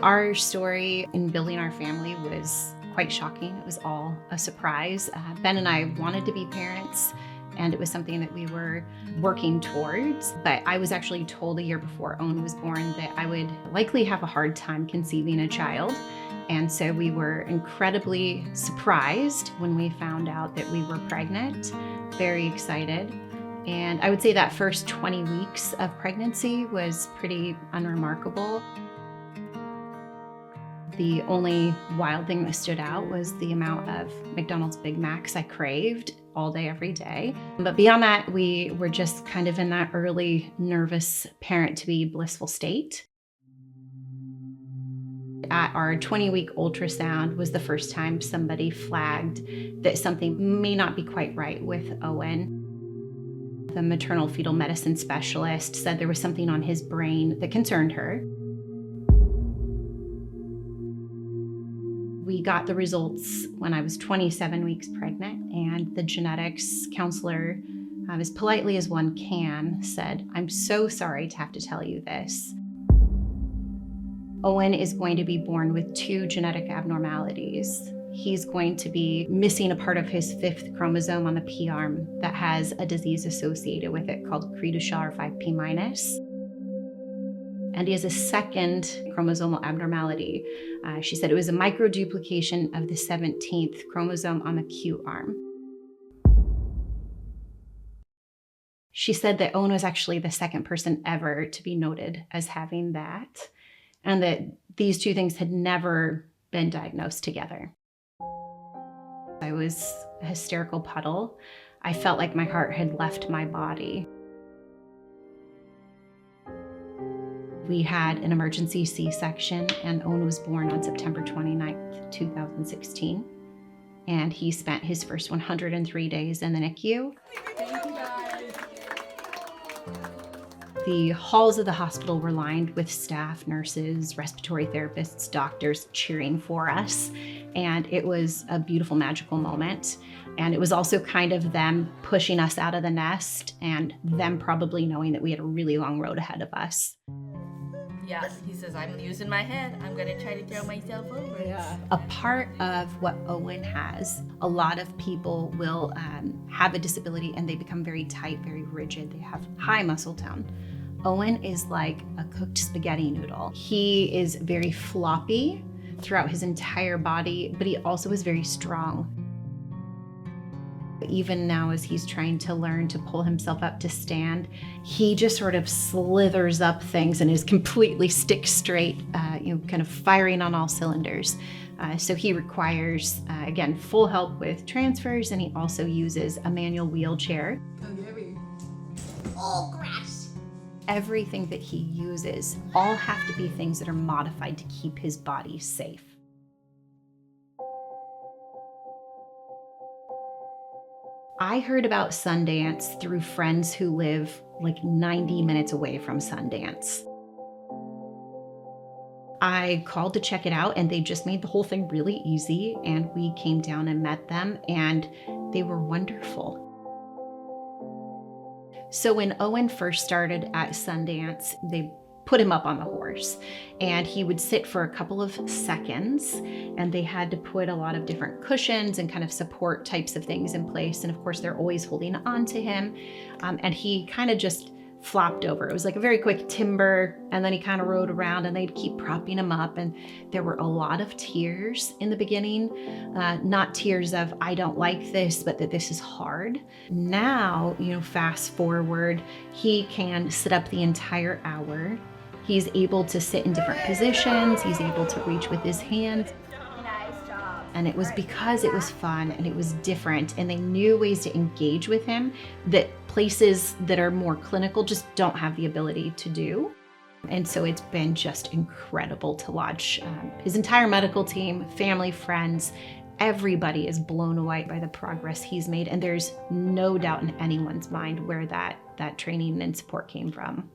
Our story in building our family was quite shocking. It was all a surprise. Ben and I wanted to be parents, and it was something that we were working towards. But I was actually told a year before Owen was born that I would likely have a hard time conceiving a child. And so we were incredibly surprised when we found out that we were pregnant, very excited. And I would say that first 20 weeks of pregnancy was pretty unremarkable. The only wild thing that stood out was the amount of McDonald's Big Macs I craved all day, every day. But beyond that, we were just kind of in that early nervous parent to be blissful state. At our 20-week ultrasound was the first time somebody flagged that something may not be quite right with Owen. The maternal fetal medicine specialist said there was something on his brain that concerned her. We got the results when I was 27 weeks pregnant, and the genetics counselor, as politely as one can, said, "I'm so sorry to have to tell you this. Owen is going to be born with 2 genetic abnormalities. He's going to be missing a part of his 5th chromosome on the P arm that has a disease associated with it called Cre-du-Chat 5P-. And he has a 2nd chromosomal abnormality. She said it was a microduplication of the 17th chromosome on the Q arm." She said that Owen was actually the 2nd person ever to be noted as having that, and that these 2 things had never been diagnosed together. I was a hysterical puddle. I felt like my heart had left my body. We had an emergency C-section, and Owen was born on September 29th, 2016. And he spent his first 103 days in the NICU. Thank you, guys. The halls of the hospital were lined with staff, nurses, respiratory therapists, doctors cheering for us. And it was a beautiful, magical moment. And it was also kind of them pushing us out of the nest, and them probably knowing that we had a really long road ahead of us. Yeah, he says, "I'm using my head. I'm gonna try to throw myself over." Yeah. A part of what Owen has, a lot of people will have a disability and they become very tight, very rigid. They have high muscle tone. Owen is like a cooked spaghetti noodle. He is very floppy throughout his entire body, but he also is very strong. Even now, as he's trying to learn to pull himself up to stand, he just sort of slithers up things and is completely stick straight, kind of firing on all cylinders. So he requires, again, full help with transfers, and he also uses a manual wheelchair. Oh, grass. Everything that he uses all have to be things that are modified to keep his body safe. I heard about Sundance through friends who live like 90 minutes away from Sundance. I called to check it out, and they just made the whole thing really easy, and we came down and met them, and they were wonderful. So when Owen first started at Sundance, they put him up on the horse, and he would sit for a couple of seconds, and they had to put a lot of different cushions and kind of support types of things in place. And of course, they're always holding on to him. And he kind of just flopped over. It was like a very quick timber, and then he kind of rode around, and they'd keep propping him up. And there were a lot of tears in the beginning, not tears of, "I don't like this," but that this is hard. Now, fast forward, he can sit up the entire hour. He's able to sit in different positions. He's able to reach with his hands. Nice job. And it was because it was fun and it was different, and they knew ways to engage with him that places that are more clinical just don't have the ability to do. And so it's been just incredible to watch. His entire medical team, family, friends, everybody is blown away by the progress he's made. And there's no doubt in anyone's mind where that training and support came from.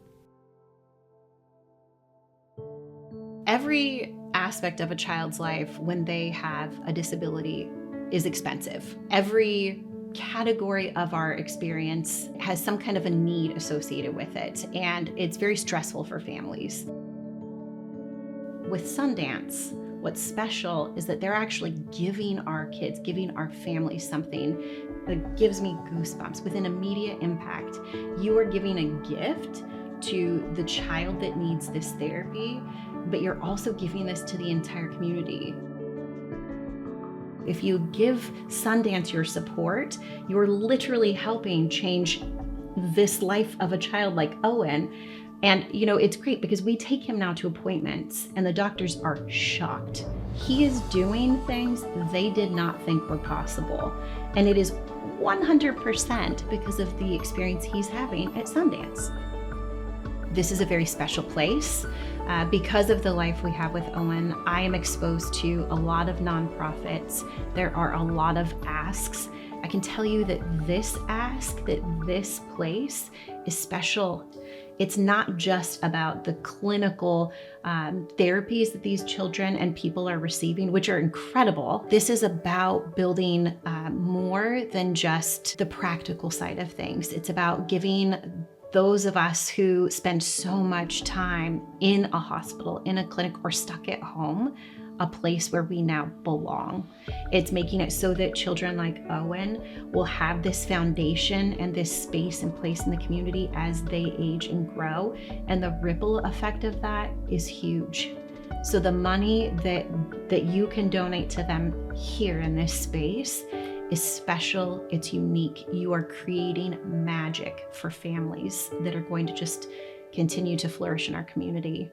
Every aspect of a child's life when they have a disability is expensive. Every category of our experience has some kind of a need associated with it, and it's very stressful for families. with Sundance, what's special is that they're actually giving our kids, giving our families something that gives me goosebumps with an immediate impact. You are giving a gift to the child that needs this therapy, but you're also giving this to the entire community. If you give Sundance your support, you're literally helping change this life of a child like Owen. And it's great because we take him now to appointments and the doctors are shocked. He is doing things they did not think were possible. And it is 100% because of the experience he's having at Sundance. This is a very special place. Because of the life we have with Owen, I am exposed to a lot of nonprofits. There are a lot of asks. I can tell you that this ask, that this place is special. It's not just about the clinical therapies that these children and people are receiving, which are incredible. This is about building more than just the practical side of things. It's about giving those of us who spend so much time in a hospital, in a clinic, or stuck at home, a place where we now belong. It's making it so that children like Owen will have this foundation and this space and place in the community as they age and grow. And the ripple effect of that is huge. So the money that you can donate to them here in this space is special, it's unique. You are creating magic for families that are going to just continue to flourish in our community.